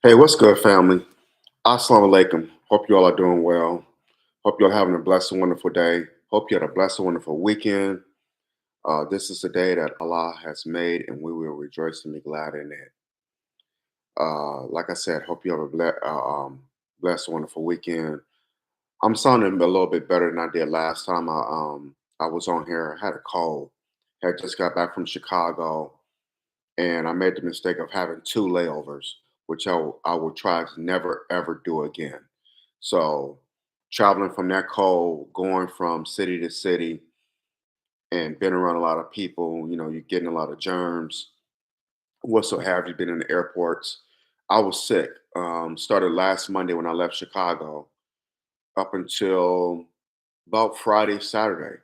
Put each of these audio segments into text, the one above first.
Hey, what's good, family? Assalamu alaikum. Hope you all are doing well. Hope you're having a blessed and wonderful day. Hope you had a blessed and wonderful weekend. This is the day that Allah has made, and we will rejoice and be glad in it. Like I said, hope you have a blessed, wonderful weekend. I'm sounding a little bit better than I did last time. I was on here. I had a cold. Had just got back from Chicago, and I made the mistake of having two layovers, which I will try to never ever do again. So, traveling from that cold, going from city to city, and been around a lot of people, you're getting a lot of germs. What's have you been in the airports? I was sick. Started last Monday when I left Chicago up until about Friday, Saturday.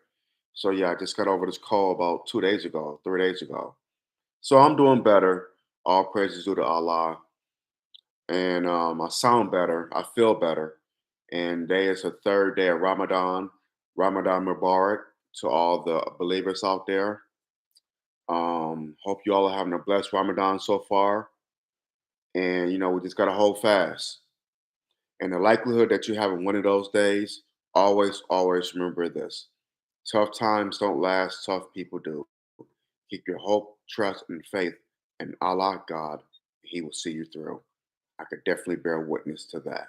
So yeah, I just got over this cold about 2 days ago, 3 days ago. So I'm doing better. All praises due to Allah. And I sound better. I feel better. And today is the third day of Ramadan. Ramadan Mubarak to all the believers out there. Hope you all are having a blessed Ramadan so far. And we just gotta hold fast. And the likelihood that you're having one of those days, always remember this. Tough times don't last, tough people do. Keep your hope, trust, and faith in Allah God. He will see you through. I could definitely bear witness to that.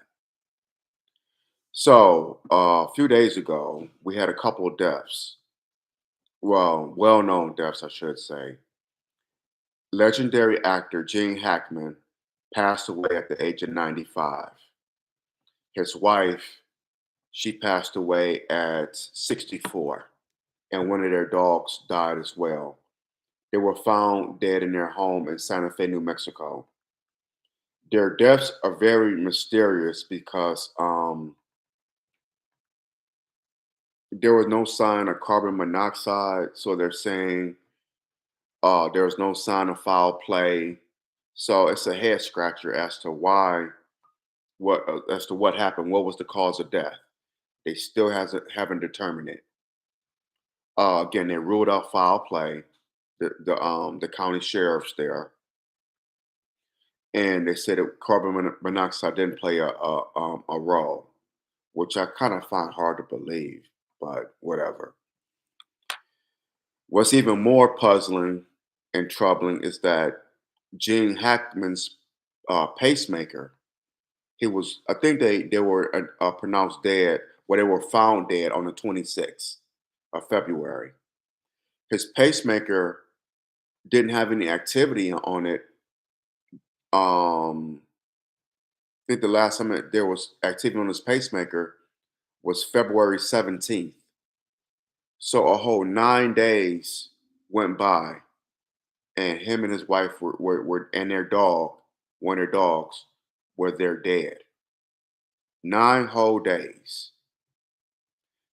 So, a few days ago, we had a couple of deaths. Well, well known deaths, I should say. Legendary actor Gene Hackman passed away at the age of 95. His wife, she passed away at 64, and one of their dogs died as well. They were found dead in their home in Santa Fe, New Mexico. Their deaths are very mysterious because there was no sign of carbon monoxide, so they're saying there was no sign of foul play. So it's a head scratcher as to what happened, what was the cause of death. They still hasn't haven't determined it. Again, they ruled out foul play. The county sheriffs there, and they said that carbon monoxide didn't play a role, which I kind of find hard to believe, but whatever. What's even more puzzling and troubling is that Gene Hackman's pacemaker, I think they were pronounced dead, they were found dead on the 26th of February. His pacemaker didn't have any activity on it. I think the last time there was activity on his pacemaker was February 17th. So a whole 9 days went by, and him and his wife and their dog, one of their dogs, were there dead. 9 whole days.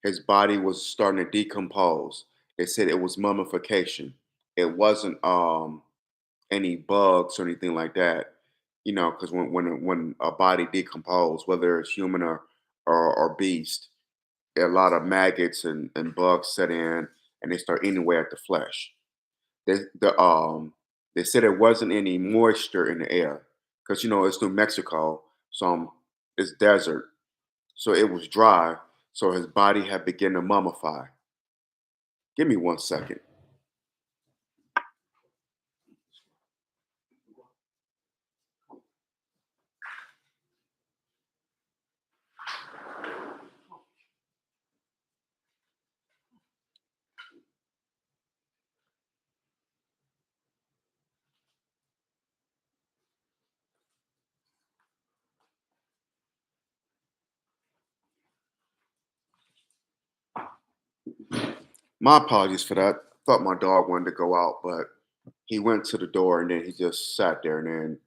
His body was starting to decompose. They said it was mummification. It wasn't any bugs or anything like that. Because when a body decomposes, whether it's human or beast, a lot of maggots and bugs set in, and they start eating away at the flesh. They said there wasn't any moisture in the air because it's New Mexico, so it's desert, so it was dry. So his body had begun to mummify. Give me 1 second. My apologies for that. I thought my dog wanted to go out, but he went to the door and then he just sat there and then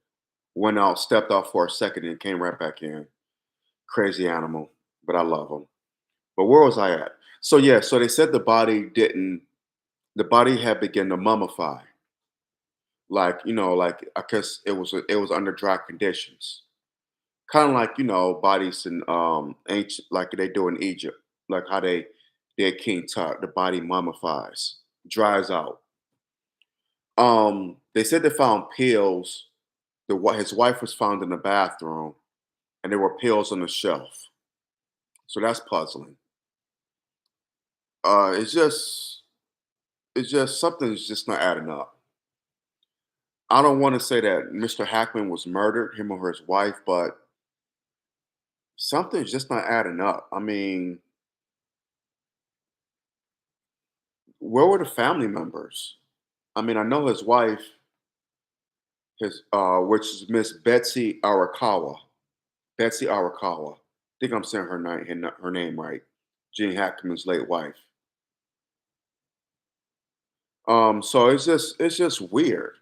went out, stepped out for a second, and came right back in. Crazy animal, but I love him. But where was I at? So yeah, so they said the body had begun to mummify. Like, like I guess it was under dry conditions. Kind of like, bodies in ancient, like they do in Egypt, like how they did King Tut, the body mummifies, dries out. They said they found pills his wife was found in the bathroom, and there were pills on the shelf. So that's puzzling. Uh, it's just it's just something's just not adding up. I don't want to say that Mr. Hackman was murdered, him or his wife, but something's just not adding up. I mean, where were the family members? I mean, I know his wife, his which is Miss Betsy Arakawa. Betsy Arakawa. I think I'm saying her name right. Gene Hackman's late wife. So it's just weird.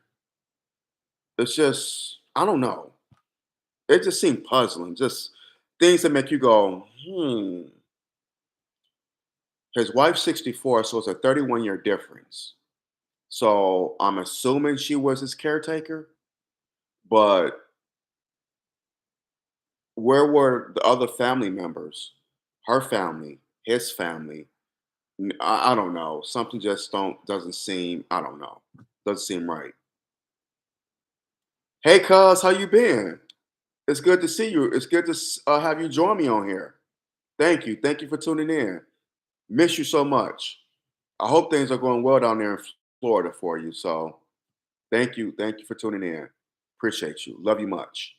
It's just I don't know. It just seemed puzzling. Just things that make you go, hmm. His wife's 64, so it's a 31-year difference. So I'm assuming she was his caretaker, but where were the other family members? Her family, his family. I don't know. Something just don't doesn't seem. I don't know. Doesn't seem right. Hey, cuz, how you been? It's good to see you. It's good to have you join me on here. Thank you. Thank you for tuning in. Miss you so much. I hope things are going well down there in Florida for you. So thank you. Thank you for tuning in. Appreciate you. Love you much.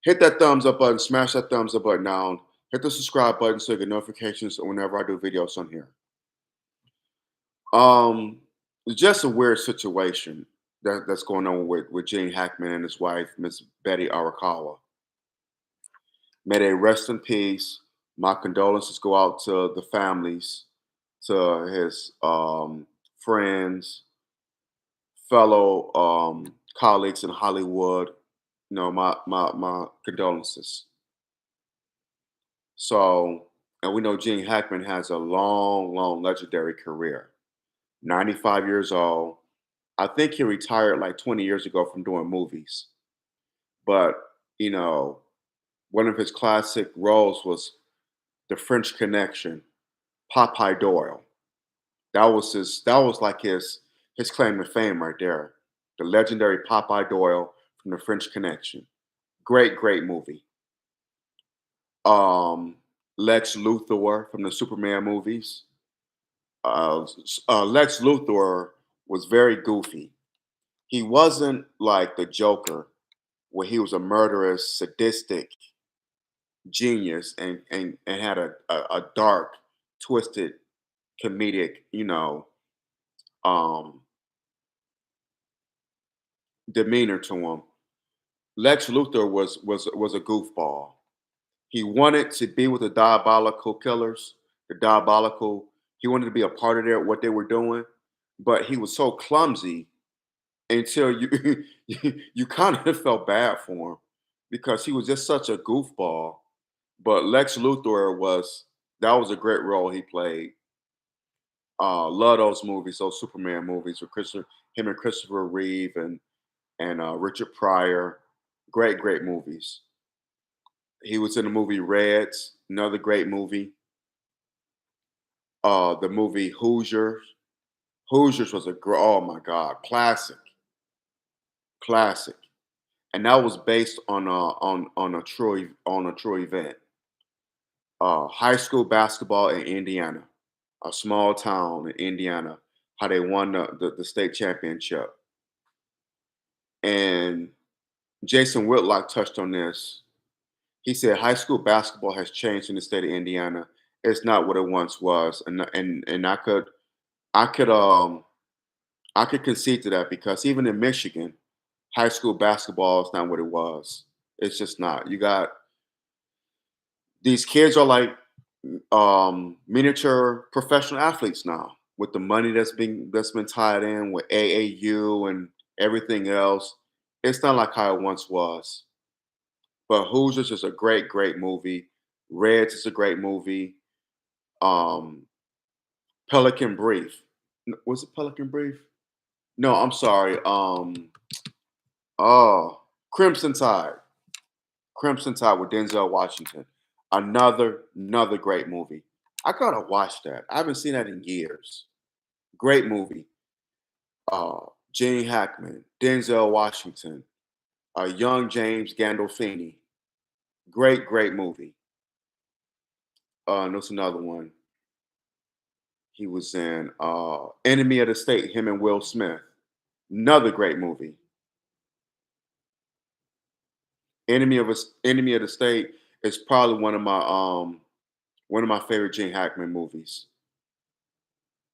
Hit that thumbs up button. Smash that thumbs up button down. Hit the subscribe button so you get notifications whenever I do videos on here. It's just a weird situation that's going on with Gene Hackman and his wife, Miss Betty Arakawa. May they rest in peace. My condolences go out to the families, to his friends, fellow colleagues in Hollywood. My condolences. So, and we know Gene Hackman has a long, long, legendary career. 95 years old. I think he retired like 20 years ago from doing movies. But, you know, one of his classic roles was The French Connection, Popeye Doyle. That was like his claim to fame right there. The legendary Popeye Doyle from The French Connection. Great, great movie. Um, Lex Luthor from the Superman movies. Lex Luthor was very goofy. He wasn't like the Joker, where he was a murderous, sadistic genius and had a dark, twisted, comedic, um, demeanor to him. Lex Luthor was a goofball. He wanted to be with the diabolical killers, the diabolical. He wanted to be a part of what they were doing, but he was so clumsy until you kind of felt bad for him because he was just such a goofball. But Lex Luthor was a great role he played. Love those movies, those Superman movies with him and Christopher Reeve and Richard Pryor. Great, great movies. He was in the movie Reds, another great movie. The movie Hoosiers. Hoosiers was oh my god, classic, classic. And that was based on a true event. High school basketball in Indiana, a small town in Indiana, how they won the state championship. And Jason Whitlock touched on this. He said high school basketball has changed in the state of Indiana. It's not what it once was, and I could concede to that because even in Michigan, high school basketball is not what it was. It's just not. You got these kids are like miniature professional athletes now with the money that's been tied in with AAU and everything else. It's not like how it once was. But Hoosiers is a great, great movie. Reds is a great movie. Um, Pelican Brief. Was it Pelican Brief? No, I'm sorry. Oh, Crimson Tide. Crimson Tide with Denzel Washington. Another great movie. I gotta watch that. I haven't seen that in years. Great movie. Gene Hackman, Denzel Washington. young James Gandolfini. Great, great movie. And there's another one. He was in Enemy of the State, him and Will Smith. Another great movie. Enemy of the State is probably one of my favorite Gene Hackman movies.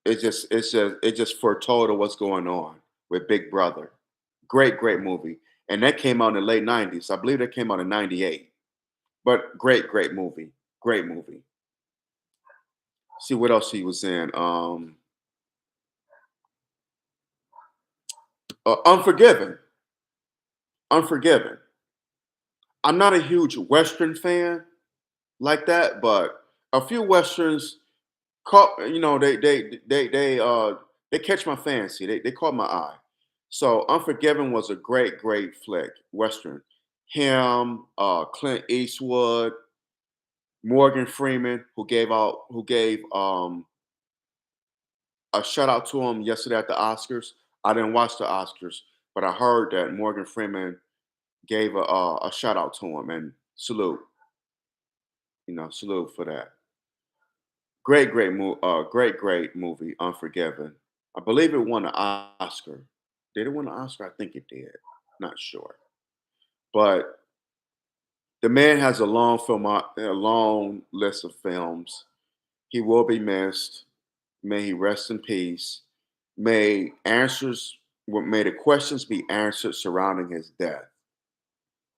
It just foretold of what's going on with Big Brother. Great, great movie. And that came out in the late 90s. I believe that came out in 98. But great, great movie. Great movie. See what else he was in. Unforgiven. Unforgiven. I'm not a huge Western fan like that, but a few Westerns caught, they catch my fancy. They caught my eye. So Unforgiven was a great, great flick, Western. Him, Clint Eastwood, Morgan Freeman, who gave a shout out to him yesterday at the Oscars. I didn't watch the Oscars, but I heard that Morgan Freeman gave a shout out to him and salute, salute for that. Great, great, great movie, Unforgiven. I believe it won an Oscar. Did it win an Oscar? I think it did. Not sure, but the man has a long list of films. He will be missed. May he rest in peace. May the questions be answered surrounding his death.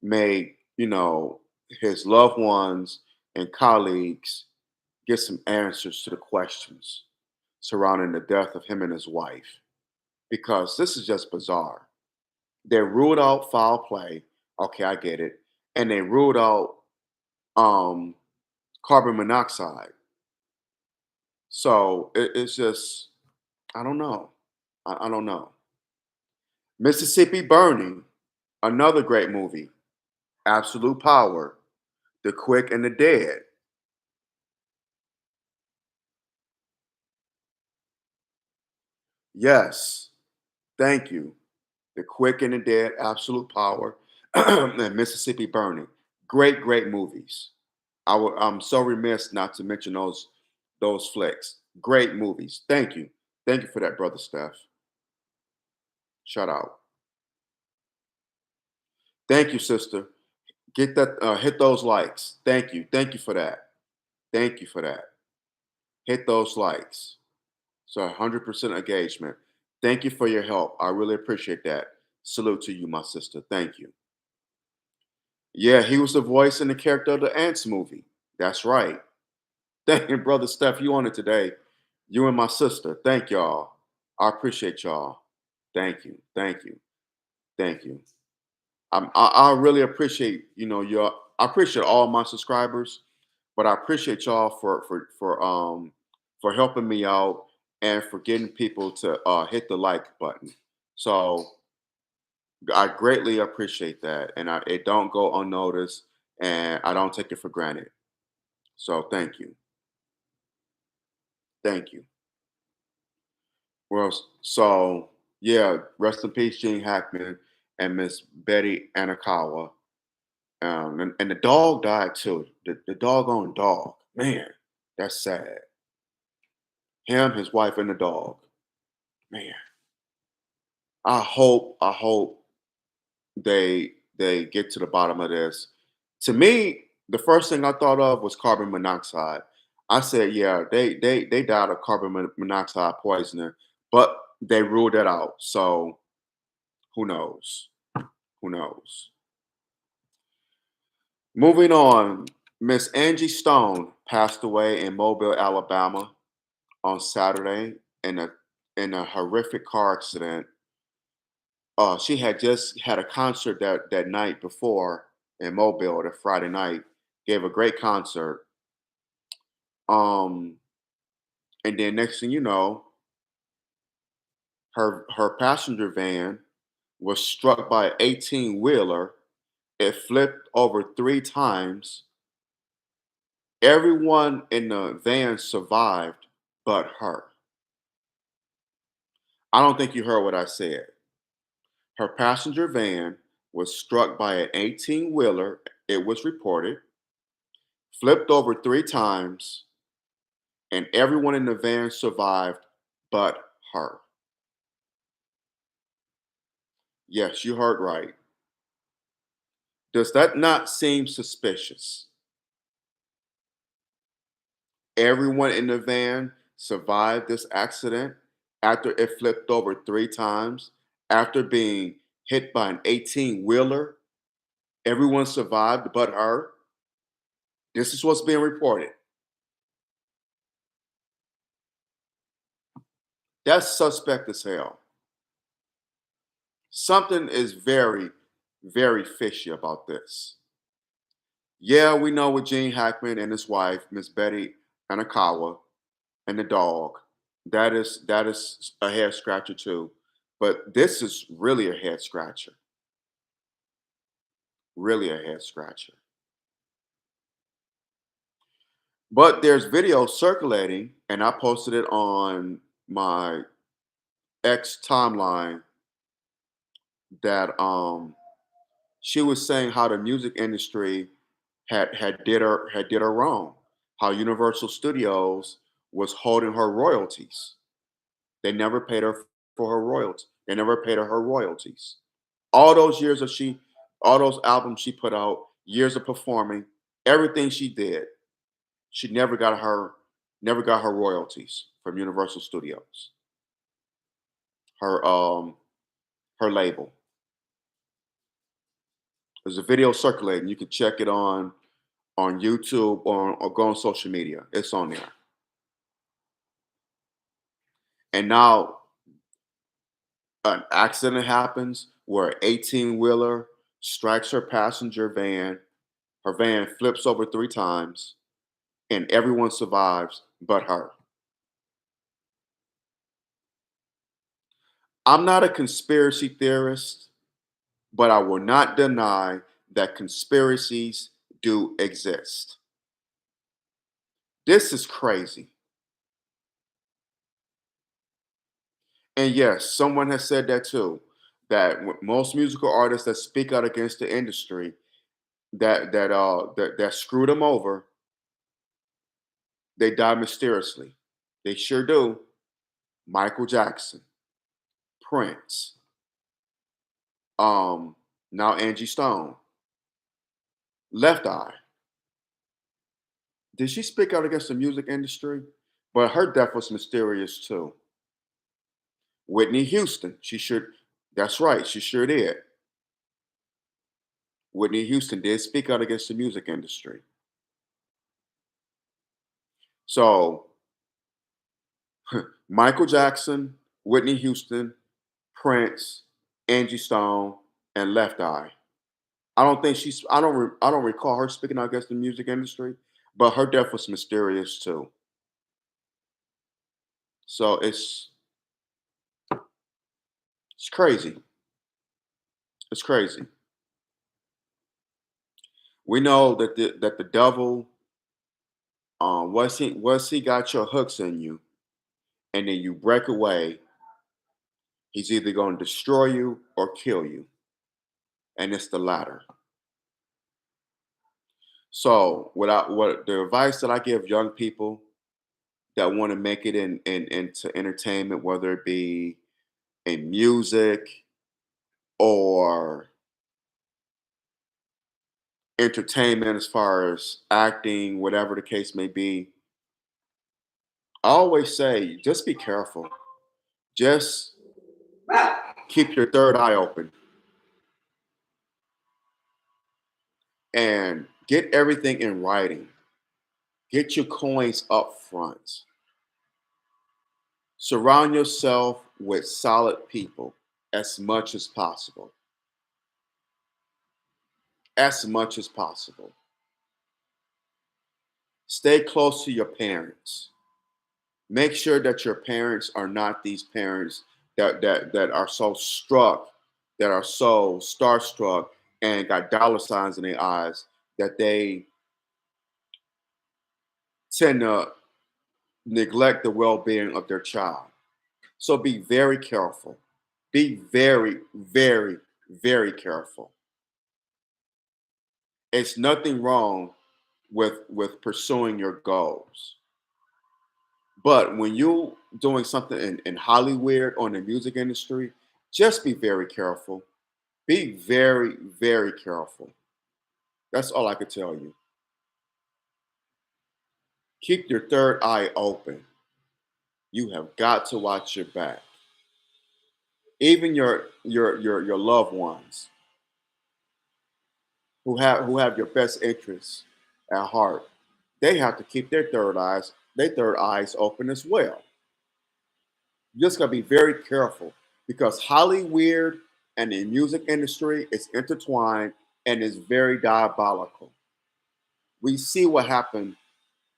May, his loved ones and colleagues get some answers to the questions surrounding the death of him and his wife. Because this is just bizarre. They ruled out foul play. Okay, I get it. And they ruled out um, carbon monoxide. So it's just, I don't know. I don't know. Mississippi Burning, another great movie. Absolute Power, The Quick and the Dead. Yes, thank you. The Quick and the Dead, Absolute Power, and Mississippi Burning. Great, great movies. I'm so remiss not to mention those flicks. Great movies. Thank you. Thank you for that, brother Steph. Shout out. Thank you, sister. Get that. Hit those likes. Thank you. Thank you for that. Thank you for that. Hit those likes. So 100% engagement. Thank you for your help. I really appreciate that. Salute to you, my sister. Thank you. Yeah, he was the voice and the character of the Ants movie. That's right. Thank you, brother Steph. You on it today. You and my sister. Thank y'all. I appreciate y'all. Thank you. Thank you. Thank you. I really appreciate your. I appreciate all my subscribers, but I appreciate y'all for helping me out and for getting people to hit the like button. So I greatly appreciate that, and it don't go unnoticed, and I don't take it for granted. So thank you, thank you. Well, so yeah, rest in peace, Gene Hackman and Miss Betty Anakawa. And the dog died too. The doggone dog. Man, that's sad. Him, his wife, and the dog. Man, I hope they get to the bottom of this. To me, the first thing I thought of was carbon monoxide. I said, yeah, they died of carbon monoxide poisoning, but they ruled that out. So who knows? Who knows? Moving on, Miss Angie Stone passed away in Mobile, Alabama on Saturday in a horrific car accident. She had just had a concert that night before in Mobile, the Friday night. Gave a great concert. Um, and then next thing you know, her passenger van was struck by an 18 wheeler. It flipped over 3 times. Everyone in the van survived but her. I don't think you heard what I said. Her passenger van was struck by an 18 wheeler, it was reported, flipped over 3 times, and everyone in the van survived but her. Yes, you heard right. Does that not seem suspicious? Everyone in the van survived this accident after it flipped over 3 times, after being hit by an 18 wheeler. Everyone survived but her. This is what's being reported. That's suspect as hell. Something is very, very fishy about this. Yeah, we know with Gene Hackman and his wife, Miss Betty Anakawa, and the dog. That is a head scratcher too. But this is really a head scratcher. Really a head scratcher. But there's video circulating, and I posted it on my X timeline that she was saying how the music industry had did her wrong. How Universal Studios was holding her royalties. They never paid her for her royalties. They never paid her royalties. All those years of she, all those albums she put out, years of performing, everything she did, she never got her royalties from Universal Studios, her her label. There's a video circulating. You can check it on YouTube or go on social media. It's on there. And now an accident happens where an 18 wheeler strikes her passenger van. Her van flips over 3 times, and everyone survives but her. I'm not a conspiracy theorist, but I will not deny that conspiracies do exist. This is crazy. And yes, someone has said that too. That most musical artists that speak out against the industry that screw them over, they die mysteriously. They sure do. Michael Jackson, Prince, um, now Angie Stone, Left Eye. Did she speak out against the music industry? But her death was mysterious too. Whitney Houston, she should. That's right, she sure did. Whitney Houston did speak out against the music industry. So Michael Jackson, Whitney Houston, Prince, Angie Stone, and Left Eye. I don't think she's. I don't recall her speaking out against the music industry, but her death was mysterious too. So it's crazy. It's crazy. We know that the devil, once he got your hooks in you, and then you break away, he's either going to destroy you or kill you, and it's the latter. So, what the advice that I give young people that want to make it into entertainment, whether it be in music or entertainment as far as acting, whatever the case may be, I always say just be careful. Just keep your third eye open and get everything in writing. Get your coins up front. Surround yourself with solid people as much as possible. As much as possible. Stay close to your parents. Make sure that your parents are not these parents that are so struck, that are so starstruck and got dollar signs in their eyes that they tend to neglect the well-being of their child. So be very careful. Be very, very, very careful. It's nothing wrong with pursuing your goals. But when you doing something in Hollywood or in the music industry, just be very careful. Be very, very careful. That's all I could tell you. Keep your third eye open. You have got to watch your back. Even your loved ones who have your best interests at heart, they have to keep their third eyes open as well. You just gotta be very careful because Hollywood and the music industry is intertwined and is very diabolical. We see what happened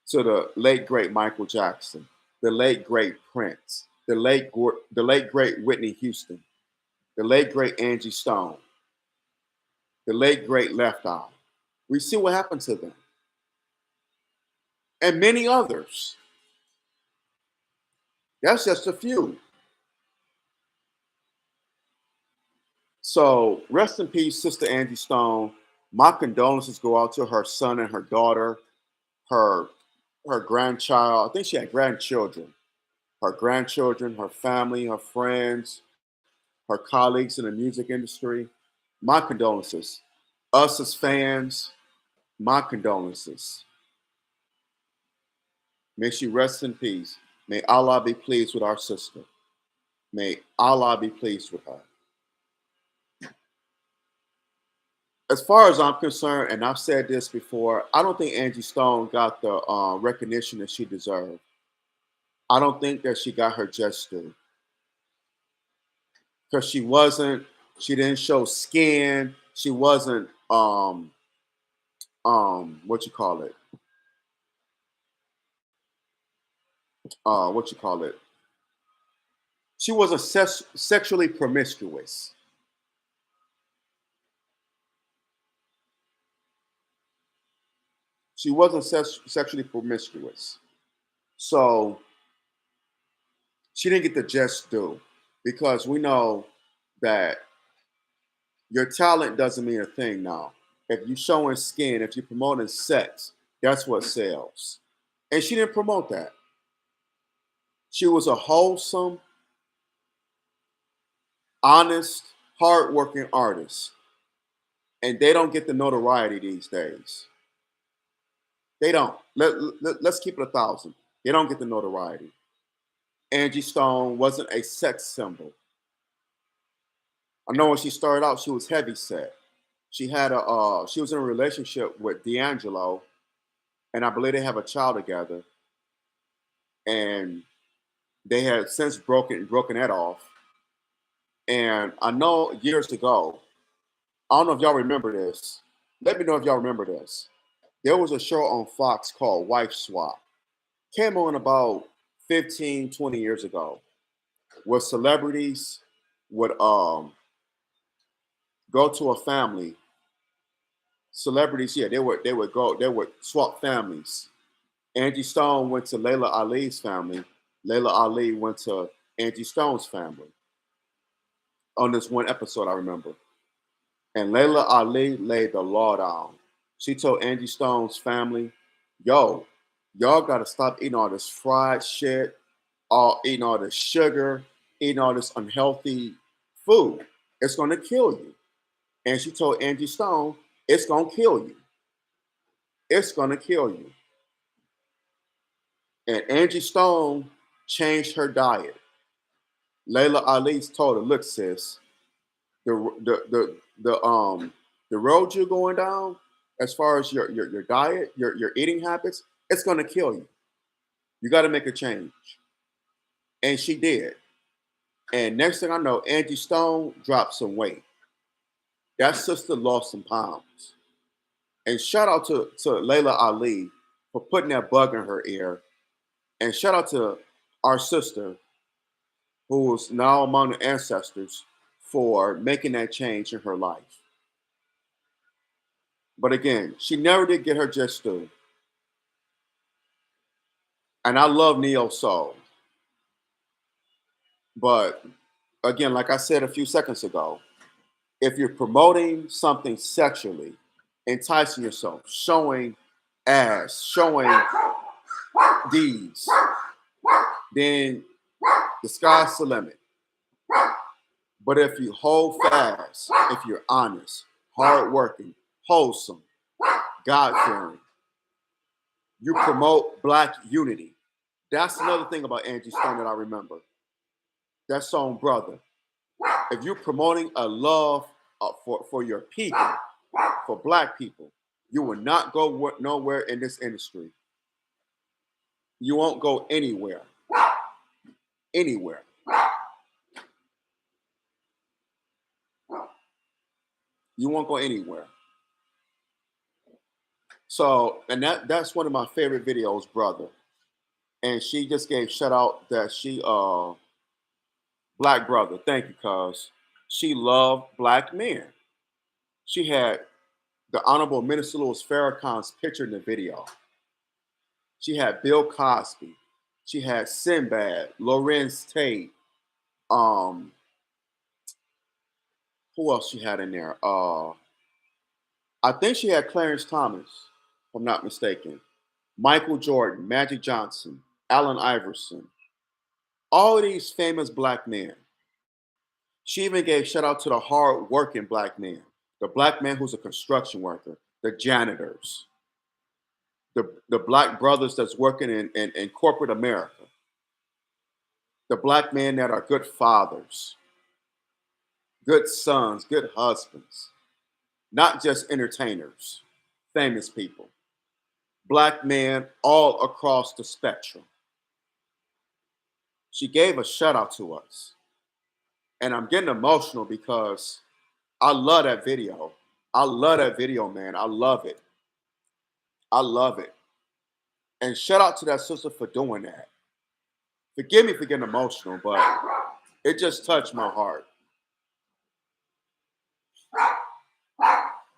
to the late great Michael Jackson, the late great Prince, the late great Whitney Houston, the late great Angie Stone, the late great Left Eye. We see what happened to them, and many others. That's just a few. So rest in peace, Sister Angie Stone. My condolences go out to her son and her daughter, her her grandchild. I think she had grandchildren. Her grandchildren, her family, her friends, her colleagues in the music industry. My condolences. Us as fans, my condolences. May she rest in peace. May Allah be pleased with our sister. May Allah be pleased with her. As far as I'm concerned, and I've said this before, I don't think Angie Stone got the recognition that she deserved. I don't think that she got her just due because she didn't show skin. She wasn't, what you call it? What you call it? She wasn't sexually promiscuous. She wasn't sexually promiscuous. So she didn't get the just due because we know that your talent doesn't mean a thing now. If you're showing skin, if you're promoting sex, that's what sells. And she didn't promote that. She was a wholesome, honest, hardworking artist. And they don't get the notoriety these days. They don't. Let's keep it 1,000. They don't get the notoriety. Angie Stone wasn't a sex symbol. I know when she started out, she was heavy set. She was in a relationship with D'Angelo, and I believe they have a child together. And they had since broken that off. And I know years ago, I don't know if y'all remember this. Let me know if y'all remember this. There was a show on Fox called Wife Swap. Came on about 15, 20 years ago, where celebrities would go to a family. Celebrities, yeah, they would swap families. Angie Stone went to Layla Ali's family. Layla Ali went to Angie Stone's family on this one episode I remember. And Layla Ali laid the law down. She told Angie Stone's family, yo, y'all gotta stop eating all this fried shit, all eating all this sugar, eating all this unhealthy food. It's gonna kill you. And she told Angie Stone, it's gonna kill you. It's gonna kill you. And Angie Stone changed her diet. Layla Ali's told her, look, sis, the the road you're going down, as far as your diet, your eating habits, it's gonna kill you. You gotta make a change. And she did. And next thing I know, Angie Stone dropped some weight. That sister lost some pounds. And shout out to Layla Ali for putting that bug in her ear. And shout out to our sister, who is now among the ancestors, for making that change in her life. But again, she never did get her just due. And I love Neo Soul. But again, like I said a few seconds ago, if you're promoting something sexually, enticing yourself, showing ass, showing deeds, then the sky's the limit. But if you hold fast, if you're honest, hardworking, wholesome, God fearing, you promote Black unity. That's another thing about Angie Stone that I remember. That song, Brother. If you're promoting a love for your people, for Black people, you will not go nowhere in this industry. You won't go anywhere. Anywhere. You won't go anywhere. So, and that's one of my favorite videos, Brother. And she just gave shout out that she Black brother, thank you, cuz she loved Black men. She had the Honorable Minister Louis Farrakhan's picture in the video. She had Bill Cosby. She had Sinbad, Lorenz Tate. Um, who else she had in there? I think she had Clarence Thomas, if I'm not mistaken. Michael Jordan, Magic Johnson, Allen Iverson. All of these famous Black men. She even gave shout out to the hard working Black man, the Black man who's a construction worker, the janitors, the Black brothers that's working in corporate America, the Black men that are good fathers, good sons, good husbands, not just entertainers, famous people, Black men all across the spectrum. She gave a shout out to us. And I'm getting emotional because I love that video. I love that video, man. I love it. I love it. And shout out to that sister for doing that. Forgive me for getting emotional, but it just touched my heart.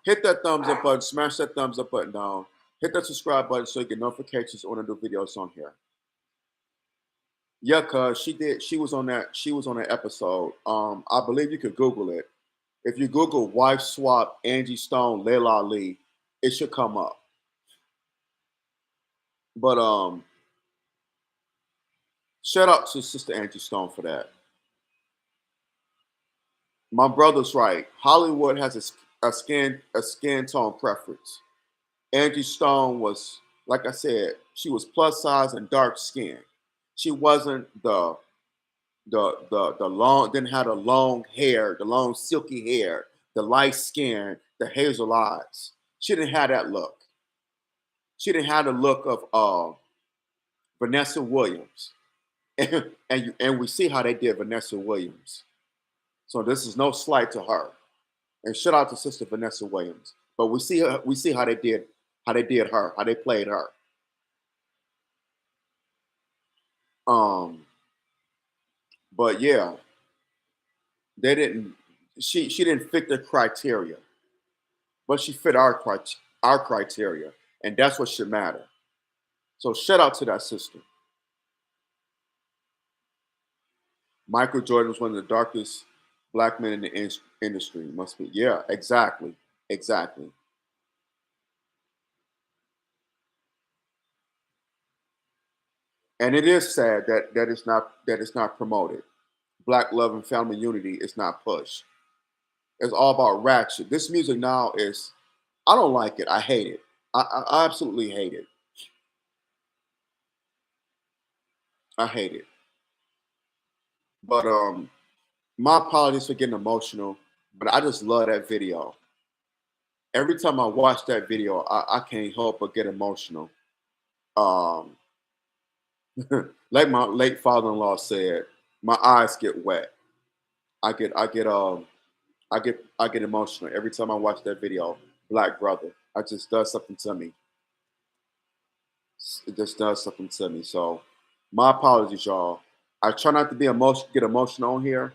Hit that thumbs up button, smash that thumbs up button down. Hit that subscribe button so you get notifications when I do videos on here. Yeah, cuz she was on that episode. I believe you could Google it. If you Google wife swap Angie Stone, Layla Ali, it should come up. But shout out to Sister Angie Stone for that. My brother's right. Hollywood has a skin tone preference. Angie Stone was, like I said, she was plus size and dark skinned. She wasn't the long, didn't have the long hair, the long silky hair, the light skin, the hazel eyes. She didn't have that look. She didn't have the look of Vanessa Williams. And we see how they did Vanessa Williams. So this is no slight to her. And shout out to Sister Vanessa Williams. But we see how they did her, how they played her. But yeah, they didn't. She didn't fit the criteria, but she fit our criteria, and that's what should matter. So shout out to that sister. Michael Jordan was one of the darkest Black men in the industry. Must be. Yeah, exactly, exactly. And it is sad that it's not promoted. Black love and family unity is not pushed. It's all about ratchet. This music now is, I don't like it. I hate it. I absolutely hate it. I hate it. But my apologies for getting emotional, but I just love that video. Every time I watch that video, I can't help but get emotional. Um, like my late father-in-law said, my eyes get wet. I get I get I get emotional every time I watch that video. Black brother, it just does something to me. It just does something to me. So my apologies, y'all. I try not to get emotional on here,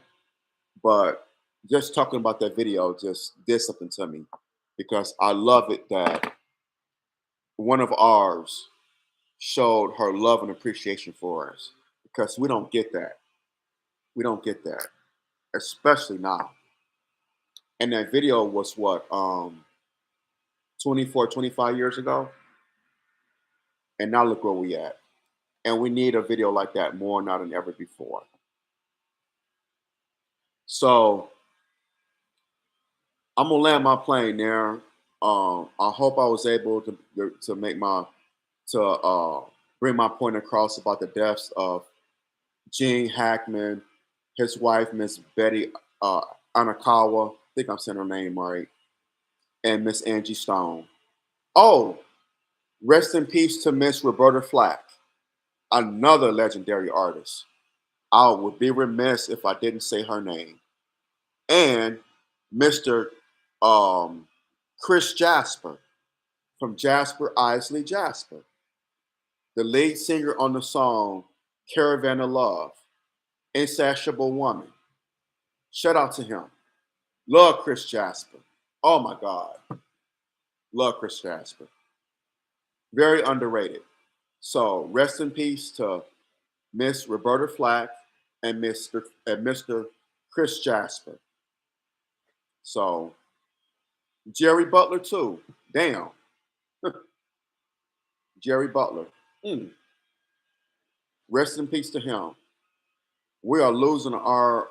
but just talking about that video just did something to me because I love it that one of ours showed her love and appreciation for us because we don't get that. We don't get that, especially now. And that video was what 24, 25 years ago. And now look where we at. And we need a video like that more now than ever before. So I'm gonna land my plane there. I hope I was able to make my to bring my point across about the deaths of Gene Hackman, his wife Miss Betty uh, Anakawa. I think I'm saying her name right, and Miss Angie Stone. Oh, rest in peace to Miss Roberta Flack, another legendary artist. I would be remiss if I didn't say her name. And Mr. Um, Chris Jasper from Jasper Isley Jasper, the lead singer on the song Caravan of Love, Insatiable Woman. Shout out to him. Love Chris Jasper. Oh my God. Love Chris Jasper. Very underrated. So rest in peace to Miss Roberta Flack and Mr. Chris Jasper. So Jerry Butler too. Damn. Jerry Butler. Mm. Rest in peace to him. We are losing our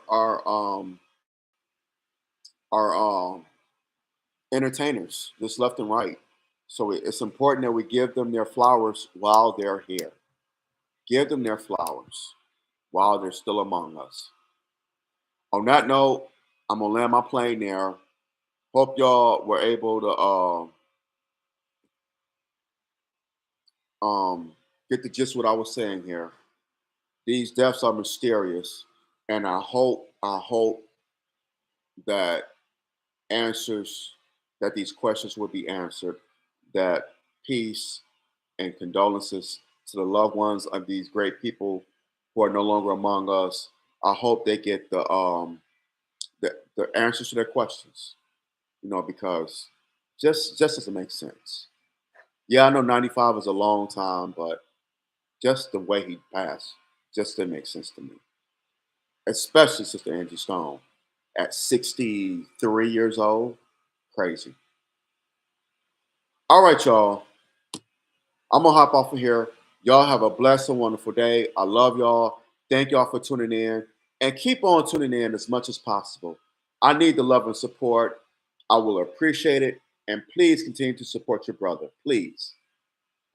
entertainers just left and right. So it's important that we give them their flowers while they're here. Give them their flowers while they're still among us. On that note, I'm gonna land my plane there. Hope y'all were able to get the gist of what I was saying here. These deaths are mysterious, and I hope that answers that these questions will be answered. That peace and condolences to the loved ones of these great people who are no longer among us. I hope they get the answers to their questions. Because just doesn't make sense. Yeah, I know 95 is a long time, but just the way he passed just didn't make sense to me. Especially Sister Angie Stone at 63 years old. Crazy. All right, y'all. I'm gonna hop off of here. Y'all have a blessed and wonderful day. I love y'all. Thank y'all for tuning in. And keep on tuning in as much as possible. I need the love and support. I will appreciate it. And please continue to support your brother. Please.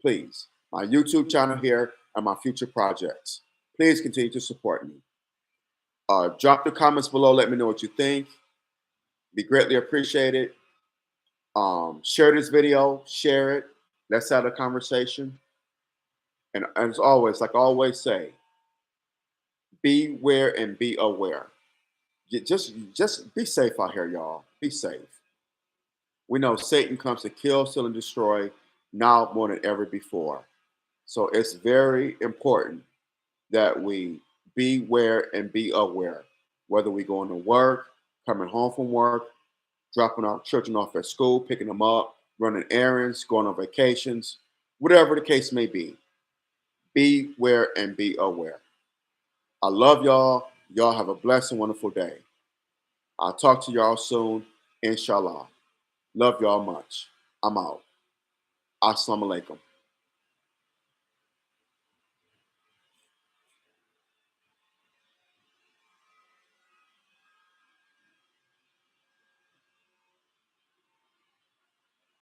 Please. My YouTube channel here and my future projects. Please continue to support me. Drop the comments below. Let me know what you think. Be greatly appreciated. Share this video. Share it. Let's have a conversation. And as always, like I always say, beware and be aware. Just be safe out here, y'all. Be safe. We know Satan comes to kill, steal, and destroy now more than ever before. So it's very important that we beware and be aware. Whether we going to work, coming home from work, dropping our children off at school, picking them up, running errands, going on vacations, whatever the case may be. Beware and be aware. I love y'all. Y'all have a blessed and wonderful day. I'll talk to y'all soon, inshallah. Love y'all much. I'm out. Assalamu alaikum.